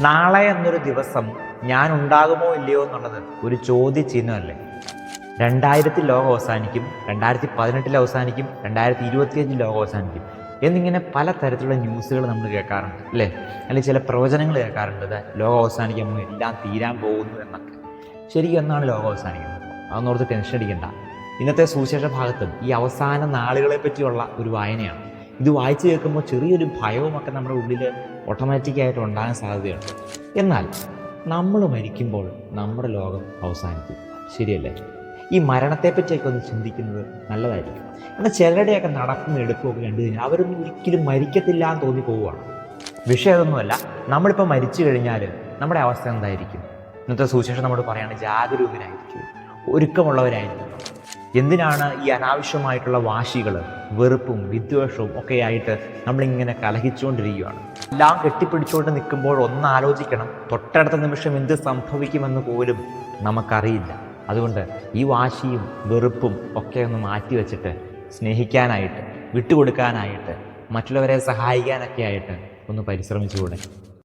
നാളെ എന്നൊരു ദിവസം ഞാൻ ഉണ്ടാകുമോ ഇല്ലയോ എന്നുള്ളത് ഒരു ചോദ്യചിഹ്നമല്ലേ. 2000 ലോകം അവസാനിക്കും, 2018 അവസാനിക്കും, 2025 ലോകം അവസാനിക്കും എന്നിങ്ങനെ പല തരത്തിലുള്ള ന്യൂസുകൾ നമ്മൾ കേൾക്കാറുണ്ട് അല്ലേ. അല്ലെങ്കിൽ ചില പ്രവചനങ്ങൾ കേൾക്കാറുണ്ട്, ലോകം അവസാനിക്കുമ്പോൾ എല്ലാം തീരാൻ പോകുന്നു എന്നൊക്കെ. ശരിക്കും എന്നാണ് ലോകം അവസാനിക്കുന്നത്? അതൊന്നോർത്ത് ടെൻഷൻ അടിക്കണ്ട. ഇന്നത്തെ സുവിശേഷ ഭാഗത്തും ഈ അവസാന നാളുകളെ പറ്റിയുള്ള ഒരു വായനയാണ്. ഇത് വായിച്ചു കേൾക്കുമ്പോൾ ചെറിയൊരു ഭയവുമൊക്കെ നമ്മുടെ ഉള്ളിൽ ഓട്ടോമാറ്റിക്കായിട്ട് ഉണ്ടാകാൻ സാധ്യതയുണ്ട്. എന്നാൽ നമ്മൾ മരിക്കുമ്പോൾ നമ്മുടെ ലോകം അവസാനിക്കും, ശരിയല്ലേ? ഈ മരണത്തെപ്പറ്റിയൊക്കെ ഒന്ന് ചിന്തിക്കുന്നത് നല്ലതായിരിക്കും. എന്നാൽ ചിലരുടെയൊക്കെ നടക്കുന്ന എടുപ്പമൊക്കെ കണ്ടു കഴിഞ്ഞാൽ അവരൊന്നും ഒരിക്കലും മരിക്കത്തില്ല എന്ന് തോന്നി പോവുകയാണ്. വിഷയം അതൊന്നുമല്ല. നമ്മളിപ്പോൾ മരിച്ചു കഴിഞ്ഞാൽ നമ്മുടെ അവസ്ഥ എന്തായിരിക്കും? ഇന്നത്തെ സുവിശേഷം നമ്മോട് പറയാണ്, ജാഗരൂകരായിരിക്കും, ഒരുക്കമുള്ളവരായിരിക്കും. എന്തിനാണ് ഈ അനാവശ്യമായിട്ടുള്ള വാശികൾ, വെറുപ്പും വിദ്വേഷവും ഒക്കെ ആയിട്ട് നമ്മളിങ്ങനെ കലഹിച്ചുകൊണ്ടിരിക്കുകയാണ്? എല്ലാം കെട്ടിപ്പിടിച്ചുകൊണ്ട് നിൽക്കുമ്പോൾ ഒന്ന് ആലോചിക്കണം, തൊട്ടടുത്ത നിമിഷം എന്ത് സംഭവിക്കുമെന്ന് പോലും നമുക്കറിയില്ല. അതുകൊണ്ട് ഈ വാശിയും വെറുപ്പും ഒക്കെ ഒന്ന് മാറ്റിവെച്ചിട്ട് സ്നേഹിക്കാനായിട്ട്, വിട്ടുകൊടുക്കാനായിട്ട്, മറ്റുള്ളവരെ സഹായിക്കാനൊക്കെ ആയിട്ട് ഒന്ന് പരിശ്രമിച്ചുകൂടെ?